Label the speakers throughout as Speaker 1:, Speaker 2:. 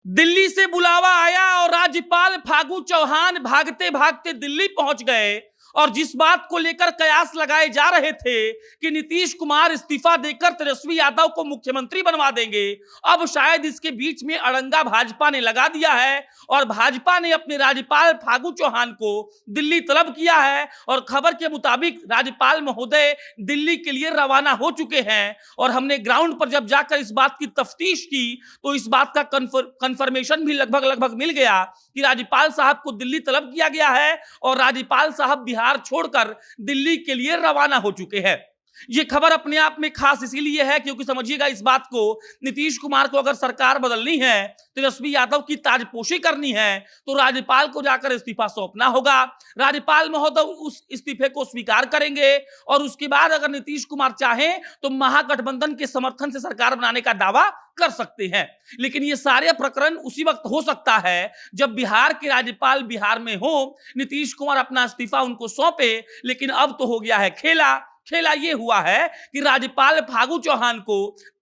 Speaker 1: दिल्ली से बुलावा आया और राज्यपाल फागू चौहान भागते भागते दिल्ली पहुंच गए और जिस बात को लेकर कयास लगाए जा रहे थे कि नीतीश कुमार इस्तीफा देकर तेजस्वी यादव को मुख्यमंत्री बनवा देंगे, अब शायद इसके बीच में अड़ंगा भाजपा ने लगा दिया है और भाजपा ने अपने राज्यपाल फागू चौहान को दिल्ली तलब किया है और खबर के मुताबिक राज्यपाल महोदय दिल्ली के लिए रवाना हो चुके हैं। और हमने ग्राउंड पर जब जाकर इस बात की तफ्तीश की तो इस बात का कंफर्मेशन भी लगभग लगभग मिल गया कि राज्यपाल साहब को दिल्ली तलब किया गया है और राज्यपाल साहब बिहार छोड़कर दिल्ली के लिए रवाना हो चुके हैं। ये खबर अपने आप में खास इसीलिए है क्योंकि समझिएगा इस बात को, नीतीश कुमार को अगर सरकार बदलनी है, तेजस्वी यादव की ताजपोशी करनी है तो राज्यपाल को जाकर इस्तीफा सौंपना होगा। राज्यपाल महोदय उस इस्तीफे को स्वीकार करेंगे और उसके बाद अगर नीतीश कुमार चाहें तो महागठबंधन के समर्थन से सरकार बनाने का दावा कर सकते हैं। लेकिन ये सारे प्रकरण उसी वक्त हो सकता है जब बिहार के राज्यपाल बिहार में हो, नीतीश कुमार अपना इस्तीफा उनको सौंपे। लेकिन अब तो हो गया है खेला ये हुआ है कि राज्यपाल फागू चौहान को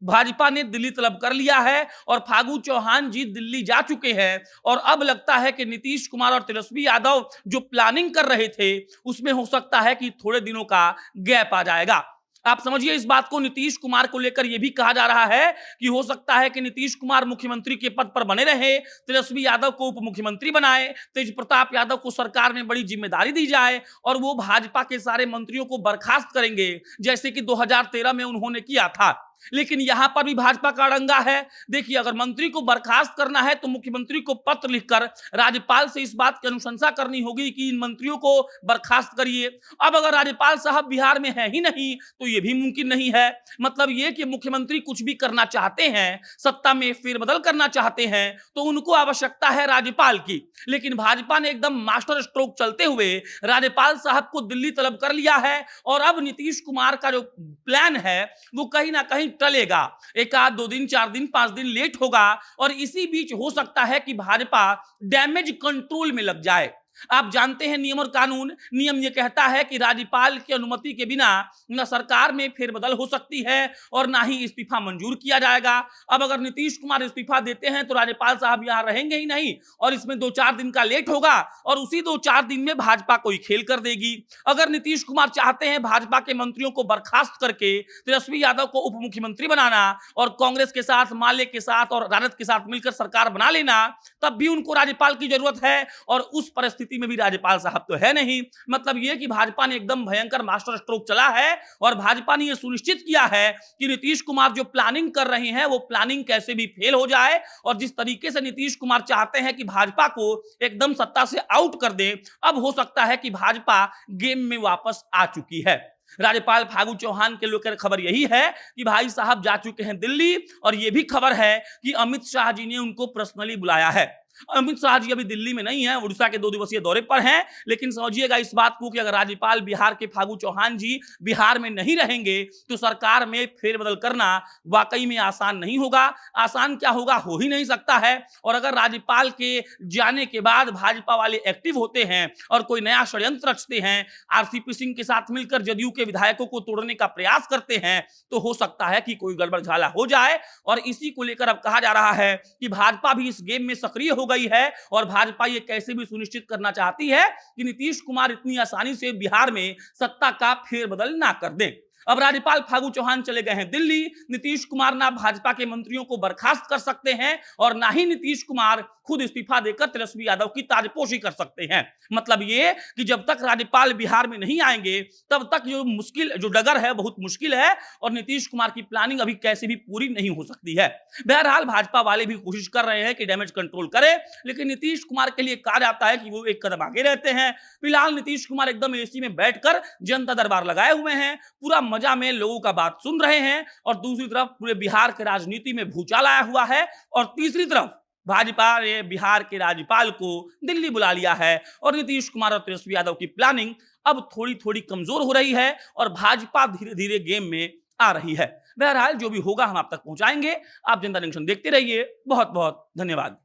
Speaker 1: भाजपा ने दिल्ली तलब कर लिया है और फागू चौहान जी दिल्ली जा चुके हैं और अब लगता है कि नीतीश कुमार और तेजस्वी यादव जो प्लानिंग कर रहे थे उसमें हो सकता है कि थोड़े दिनों का गैप आ जाएगा। आप समझिए इस बात को, नीतीश कुमार को लेकर यह भी कहा जा रहा है कि हो सकता है कि नीतीश कुमार मुख्यमंत्री के पद पर बने रहे, तेजस्वी यादव को उप मुख्यमंत्री बनाए, तेज प्रताप यादव को सरकार में बड़ी जिम्मेदारी दी जाए और वो भाजपा के सारे मंत्रियों को बर्खास्त करेंगे जैसे कि 2013 में उन्होंने किया था। लेकिन यहां पर भी भाजपा का अड़ंगा है। देखिए, अगर मंत्री को बर्खास्त करना है तो मुख्यमंत्री को पत्र लिखकर राज्यपाल से इस बात की अनुशंसा करनी होगी कि इन मंत्रियों को बर्खास्त करिए। अब अगर राज्यपाल साहब बिहार में है ही नहीं तो यह भी मुमकिन नहीं है। मतलब यह कि मुख्यमंत्री कुछ भी करना चाहते हैं, सत्ता में फेरबदल करना चाहते हैं तो उनको आवश्यकता है राज्यपाल की। लेकिन भाजपा ने एकदम मास्टर स्ट्रोक चलते हुए राज्यपाल साहब को दिल्ली तलब कर लिया है और अब नीतीश कुमार का जो प्लान है वो कहीं ना कहीं टलेगा। एक आध 2 दिन 4 दिन 5 दिन लेट होगा और इसी बीच हो सकता है कि भाजपा डैमेज कंट्रोल में लग जाए। आप जानते हैं नियम और कानून, नियम यह कहता है कि राज्यपाल की अनुमति के बिना न सरकार में फेरबदल हो सकती है और ना ही इस्तीफा मंजूर किया जाएगा। अब अगर नीतीश कुमार इस्तीफा देते हैं तो राज्यपाल साहब यहां रहेंगे ही नहीं और इसमें 2-4 दिन का लेट होगा और उसी 2-4 दिन में भाजपा कोई खेल कर देगी। अगर नीतीश कुमार चाहते हैं भाजपा के मंत्रियों को बर्खास्त करके तेजस्वी यादव को उप मुख्यमंत्री बनाना और कांग्रेस के साथ, माले के साथ और राजद के साथ मिलकर सरकार बना लेना, तब भी उनको राज्यपाल की जरूरत है और उस परिस्थिति में भी राज्यपाल साहब तो है नहीं। मतलब यह कि भाजपा ने एकदम भयंकर मास्टर स्ट्रोक चला है और भाजपा ने यह सुनिश्चित किया है कि नीतीश कुमार जो प्लानिंग कर रहे हैं वो प्लानिंग कैसे भी फेल हो जाए और जिस तरीके से नीतीश कुमार चाहते हैं कि भाजपा को एकदम सत्ता से आउट कर दे, अब हो सकता है कि भाजपा गेम में वापस आ चुकी है। राज्यपाल फागू चौहान के लेकर खबर यही है कि भाई साहब जा चुके हैं दिल्ली और यह भी खबर है कि अमित शाह जी ने उनको पर्सनली बुलाया है। अमित शाह जी अभी दिल्ली में नहीं है, उड़ीसा के 2 दिवसीय दौरे पर हैं। लेकिन समझिएगा इस बात को कि अगर राज्यपाल बिहार के फागू चौहान जी बिहार में नहीं रहेंगे तो सरकार में फेरबदल करना वाकई में आसान नहीं होगा। आसान क्या होगा, हो ही नहीं सकता है। और अगर राज्यपाल के जाने के बाद भाजपा वाले एक्टिव होते हैं और कोई नया षड्यंत्र रचते हैं, आरसीपी सिंह के साथ मिलकर जदयू के विधायकों को तोड़ने का प्रयास करते हैं, तो हो सकता है कि कोई गड़बड़ झाला हो जाए। और इसी को लेकर अब कहा जा रहा है कि भाजपा भी इस गेम में सक्रिय हो गई है और भाजपा ये कैसे भी सुनिश्चित करना चाहती है कि नीतीश कुमार इतनी आसानी से बिहार में सत्ता का फेरबदल ना कर दें। अब राज्यपाल फागू चौहान चले गए हैं दिल्ली। नीतीश कुमार ना भाजपा के मंत्रियों को बर्खास्त कर सकते हैं और ना ही नीतीश कुमार खुद इस्तीफा देकर तेजस्वी यादव की ताजपोशी कर सकते हैं। मतलब ये कि जब तक राज्यपाल बिहार में नहीं आएंगे तब तक जो डगर है बहुत मुश्किल है और नीतीश कुमार की प्लानिंग अभी कैसे भी पूरी नहीं हो सकती है। बहरहाल भाजपा वाले भी कोशिश कर रहे हैं कि डैमेज कंट्रोल करें, लेकिन नीतीश कुमार के लिए कहा जाता है कि वो एक कदम आगे रहते हैं। फिलहाल नीतीश कुमार एकदम एसी में बैठकर जनता दरबार लगाए हुए हैं, पूरा मजा में लोगों का बात सुन रहे हैं और दूसरी तरफ पूरे बिहार के राजनीति में भूचाल आया हुआ है और तीसरी तरफ भाजपा ने बिहार के राज्यपाल को दिल्ली बुला लिया है और नीतीश कुमार और तेजस्वी यादव की प्लानिंग अब थोड़ी थोड़ी कमजोर हो रही है और भाजपा धीरे धीरे गेम में आ रही है। बहरहाल जो भी होगा हम आप तक पहुंचाएंगे। आप जनता जंक्शन देखते रहिए। बहुत बहुत धन्यवाद।